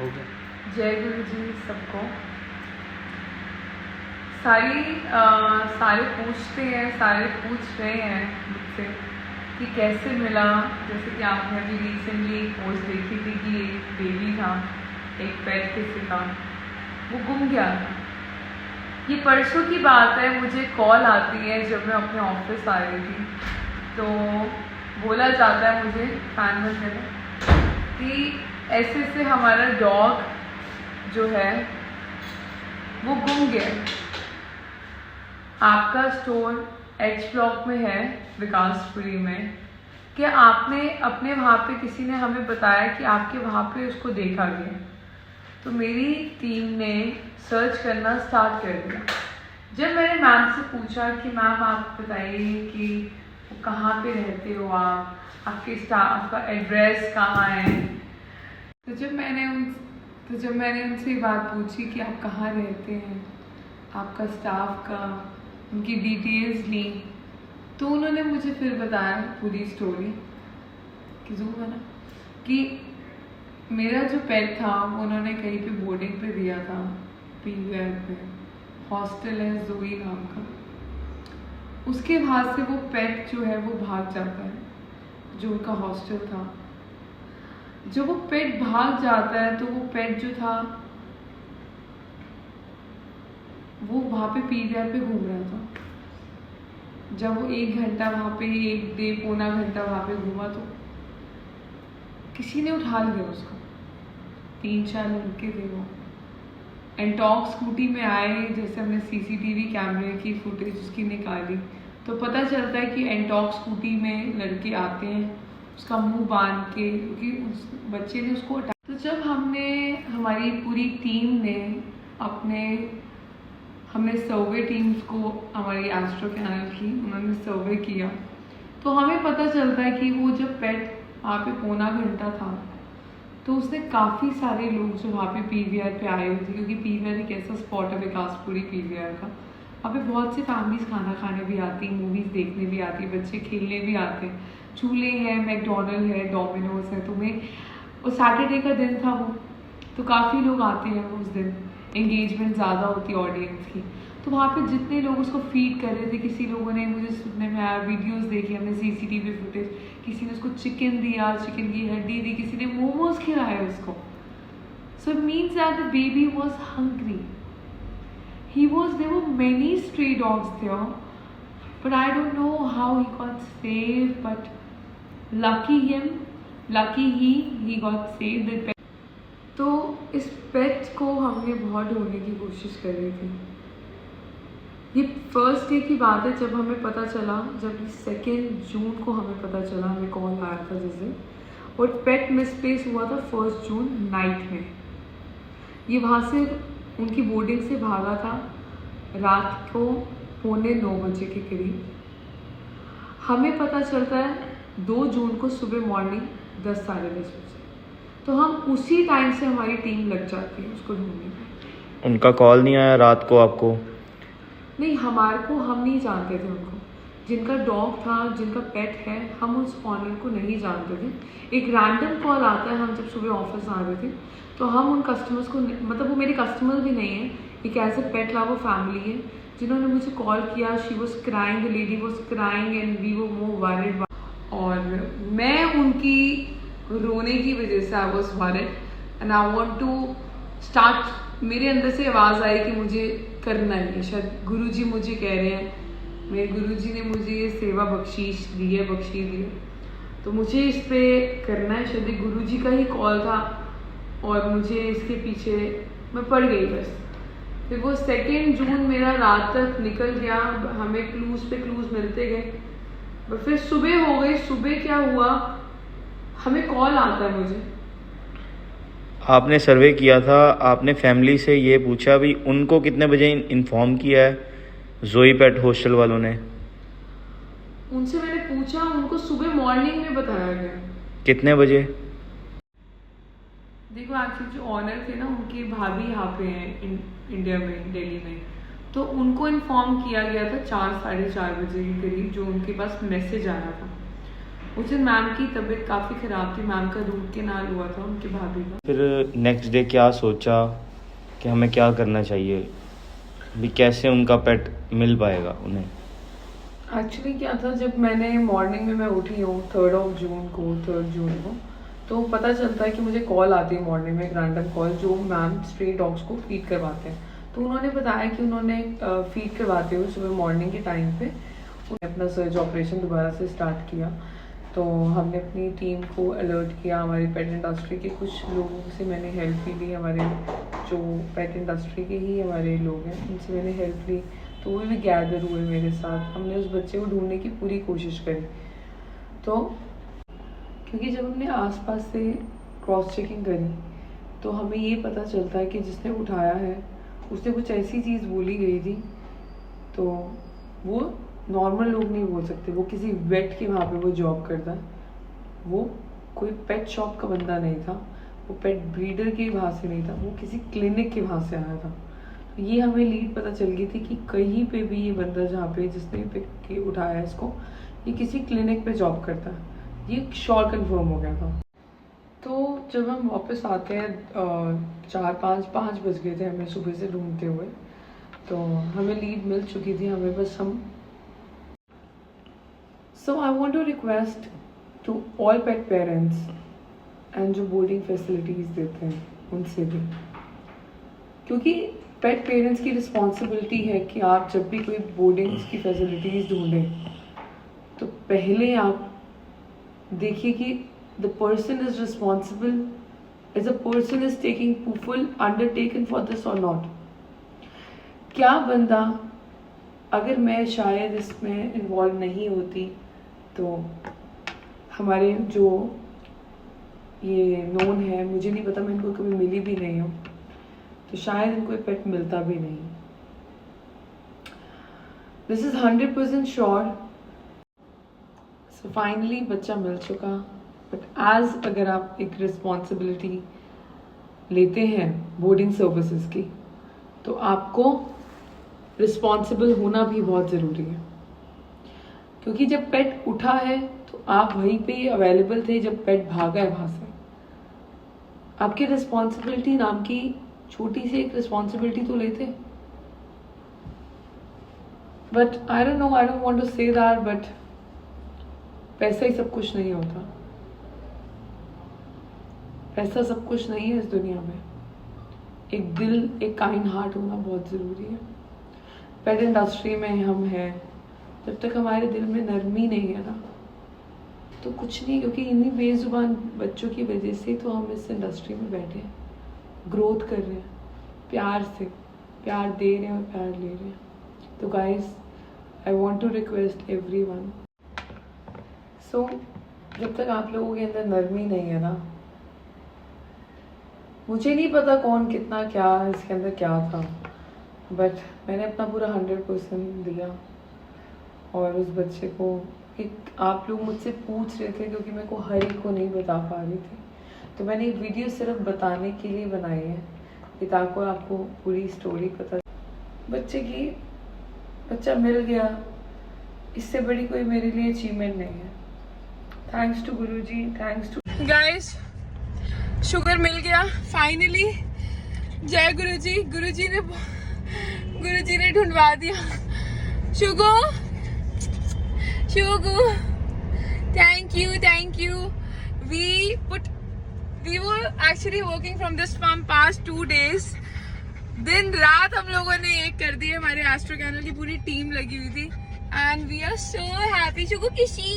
हो गया। जय गुरु जी सबको। सारे पूछते हैं, सारे पूछ रहे हैं मुझसे कि कैसे मिला। जैसे कि आपने अभी रिसेंटली एक पोस्ट देखी थी कि एक बेबी था, एक पेट किसी का, वो गुम गया था। ये परसों की बात है, मुझे कॉल आती है जब मैं अपने ऑफिस आ रही थी, तो बोला जाता है मुझे फैन बंदे में कि ऐसे से हमारा डॉग जो है वो गुम गया। आपका स्टोर एच ब्लॉक में है, विकासपुरी में। क्या आपने अपने वहाँ पे, किसी ने हमें बताया कि आपके वहाँ पे उसको देखा गया, तो मेरी टीम ने सर्च करना स्टार्ट कर दिया। जब मैंने मैम से पूछा कि मैम आप बताइए कि कहाँ पे रहते हो आप, आपके स्टाफ का एड्रेस कहाँ है, तो जब मैंने उनसे ये बात पूछी कि आप कहाँ रहते हैं, आपका स्टाफ का, उनकी डिटेल्स ली, तो उन्होंने मुझे फिर बताया पूरी स्टोरी कि जूम है ना, कि मेरा जो पेट था वो उन्होंने कहीं पे बोर्डिंग पे दिया था, पीवीआर पे हॉस्टल है जोई नाम का। उसके बाद से वो पेट जो है वो भाग जाता है, जो उनका हॉस्टल था। जब वो पेट भाग जाता है तो वो पेट जो था वो वहाँ पे पीवीआर पे घूम रहा था। जब वो 1 घंटा वहाँ पे, 1 पौना घंटा वहाँ पे घूमा, तो किसी ने उठा लिया उसको। 3-4 लड़के थे वो, एंटॉक स्कूटी में आए। जैसे हमने सीसीटीवी कैमरे की फुटेज उसकी निकाली तो पता चलता है कि एंटॉक स्कूटी में लड़के आते हैं उसका मुंह बांध के, क्योंकि उस बच्चे ने उसको हटा। तो जब हमारी पूरी टीम ने हमने सर्वे टीम्स को, हमारी एस्ट्रो कैनल की, उन्होंने सर्वे किया, तो हमें पता चलता है कि वो जब पेट वहाँ पे पौना घंटा था तो उसने काफ़ी सारे लोग जो वहाँ पे पीवीआर पे आए हुए थे, क्योंकि पीवीआर एक ऐसा स्पॉट है विकासपुरी पीवीआर का, वहाँ पे बहुत सी फैमिलीज खाना खाने भी आती, मूवीज़ देखने भी आती, बच्चे खेलने भी आते हैं, झूले हैं, मैकडोनल्ड है, डोमिनोज है। और सैटरडे का दिन था वो, तो काफ़ी लोग आते हैं उस दिन, एंगेजमेंट ज़्यादा होती है ऑडियंस की। तो वहाँ पे जितने लोग उसको फीड कर रहे थे, किसी लोगों ने, मुझे सुनने में आया, वीडियोस देखी हमने, सीसीटीवी फुटेज, किसी ने उसको चिकन दिया, चिकन की हड्डी दी, किसी ने मोमोज खिलाए उसको। So it means that the baby was hungry. There were many stray dogs there, but I don't know how he got saved, but lucky he got saved. The pet. तो इस पेट को हमने बहुत ढूंढने की कोशिश कर रही थी। ये फर्स्ट डे की बात है जब हमें पता चला, जब 2 जून को हमें पता चला, हमें कॉल आया था जिस दिन, और पेट मिसप्लेस हुआ था 1 जून नाइट में। ये वहाँ से उनकी बोर्डिंग से भागा था रात को 8:45 बजे के करीब। हमें पता चलता है 2 जून को सुबह मॉर्निंग 10 साढ़े 10 बजे, तो हम उसी टाइम से हमारी टीम लग जाती है उसको ढूंढने में। उनका कॉल नहीं आया रात को आपको? नहीं, हमारे को, हम नहीं जानते थे उनको। जिनका डॉग था, जिनका पेट है, हम उस ऑनर को नहीं जानते थे। एक रैंडम कॉल आता है, हम जब सुबह ऑफिस आ रहे थे, तो हम उन कस्टमर्स को, मतलब वो मेरे कस्टमर भी नहीं है, एक ऐसे पेट लवर फैमिली है जिन्होंने मुझे कॉल किया। She was crying, the lady was crying and we were more worried. और मैं उनकी रोने की वजह से I was worried and I want to start. मेरे अंदर से आवाज़ आई कि मुझे करना है, शायद गुरुजी मुझे कह रहे हैं, मेरे गुरुजी ने मुझे ये सेवा बख्शीश दी है, तो मुझे इस पे करना है। शायद गुरुजी का ही कॉल था और मुझे इसके पीछे मैं पड़ गई बस। फिर वो 2 जून मेरा रात तक निकल गया, हमें क्लूज पे क्लूज मिलते गए। फिर सुबह हो गई। सुबह क्या हुआ, हमें कॉल आता है मुझे। आपने सर्वे किया था, आपने फैमिली से ये पूछा भी उनको कितने बजे इन्फॉर्म किया है जोई पेट हॉस्टल वालों ने? उनसे मैंने पूछा, उनको सुबह मॉर्निंग में बताया गया। कितने बजे? देखो, एक्चुअली जो ऑनर थे ना, उनके भाभी यहाँ पे हैं इंडिया में, दिल्ली में, तो उनको इन्फॉर्म किया गया था 4 साढ़े 4 बजे के करीब, जो उनके पास मैसेज आया था। उस दिन मैम की तबीयत काफ़ी ख़राब थी, मैम का रूट कैनाल हुआ था उनकी भाभी का। फिर नेक्स्ट डे क्या सोचा कि हमें क्या करना चाहिए, भी कैसे उनका पेट मिल पाएगा उन्हें? एक्चुअली क्या था, जब मैंने मॉर्निंग में मैं उठी हूँ 3 जून को, तो पता चलता है कि मुझे कॉल आती है मॉर्निंग में, एक रैंडम कॉल, जो मैम स्ट्रे डॉग्स को फीड करवाते हैं। तो उन्होंने बताया कि उन्होंने फीड करवाते हुए सुबह मॉर्निंग के टाइम पे उन्होंने अपना सर्च ऑपरेशन दोबारा से स्टार्ट किया। तो हमने अपनी टीम को अलर्ट किया, हमारी पेट इंडस्ट्री के कुछ लोगों से मैंने हेल्प भी ली, हमारे जो पेट इंडस्ट्री के ही हमारे लोग हैं उनसे मैंने हेल्प ली, तो वो भी गैदर हुए मेरे साथ। हमने उस बच्चे को ढूंढने की पूरी कोशिश करी। तो क्योंकि जब हमने आसपास से क्रॉस चेकिंग करी तो हमें ये पता चलता है कि जिसने उठाया है उसने कुछ ऐसी चीज़ बोली गई थी, तो वो नॉर्मल लोग नहीं बोल सकते, वो किसी वेट के वहाँ पे वो जॉब करता है, वो कोई पेट शॉप का बंदा नहीं था, वो पेट ब्रीडर के वहाँ से नहीं था, वो किसी क्लिनिक के वहाँ से आया था। तो ये हमें लीड पता चल गई थी कि कहीं पे भी ये बंदा जहाँ पे जिसने पिक उठाया इसको, ये किसी क्लिनिक पे जॉब करता है, ये श्योर कंफर्म हो गया था। तो जब हम वापस आते हैं 5 बज गए थे हमें सुबह से ढूंढते हुए, तो हमें लीड मिल चुकी थी, हमें बस हम so I want to request to all pet parents and जो बोर्डिंग फैसिलिटीज़ देते हैं उनसे भी, क्योंकि पेट पेरेंट्स की रिस्पॉन्सिबिलिटी है कि आप जब भी कोई बोर्डिंग्स की फैसिलिटीज़ ढूंढें तो पहले आप देखिए कि the person is responsible, as a person is taking full undertaken for this or not. क्या बंदा, अगर मैं शायद इसमें इन्वॉल्व नहीं होती तो हमारे जो ये नोन है, मुझे नहीं पता, मैं इनको कभी मिली भी नहीं हूँ, तो शायद इनको ये पेट मिलता भी नहीं। This is 100% sure. So finally बच्चा मिल चुका, बट एज अगर आप एक रिस्पॉन्सिबिलिटी लेते हैं बोर्डिंग सर्विसेज की, तो आपको रिस्पॉन्सिबल होना भी बहुत ज़रूरी है, क्योंकि जब पेट उठा है तो आप वहीं पे अवेलेबल थे जब पेट भागा है वहाँ से। आपकी रिस्पॉन्सिबिलिटी नाम की छोटी सी एक रिस्पॉन्सिबिलिटी तो लेते, but I don't want to say that, but पैसा ही सब कुछ नहीं होता, पैसा सब कुछ नहीं है इस दुनिया में, एक दिल, एक काइंड हार्ट होना बहुत ज़रूरी है। पेट इंडस्ट्री में हम हैं, जब तक हमारे दिल में नरमी नहीं है ना, तो कुछ नहीं, क्योंकि इन्हीं बेजुबान बच्चों की वजह से तो हम इस इंडस्ट्री में बैठे हैं, ग्रोथ कर रहे हैं, प्यार से प्यार दे रहे हैं और प्यार ले रहे हैं। तो guys, I want to request everyone, so जब तक आप लोगों के अंदर नरमी नहीं है ना, मुझे नहीं पता कौन कितना क्या इसके अंदर क्या था, बट मैंने अपना पूरा 100% दिया। और उस बच्चे को, एक आप लोग मुझसे पूछ रहे थे क्योंकि मेरे को हर एक को नहीं बता पा रही थी, तो मैंने एक वीडियो सिर्फ बताने के लिए बनाई है कि ताकि आपको पूरी स्टोरी पता। बच्चे की, बच्चा मिल गया, इससे बड़ी कोई मेरे लिए अचीवमेंट नहीं है। Thanks to Guruji, thanks to guys, sugar मिल गया फाइनली। जय गुरुजी, गुरुजी ने ढूंढवा दिया। शुगु, thank you. We were actually working from this farm past 2 days. दिन रात हम लोगों ने एक कर दी, हमारे एस्ट्रो कैनल की पूरी टीम लगी हुई थी, and we are so happy. शुगु किसी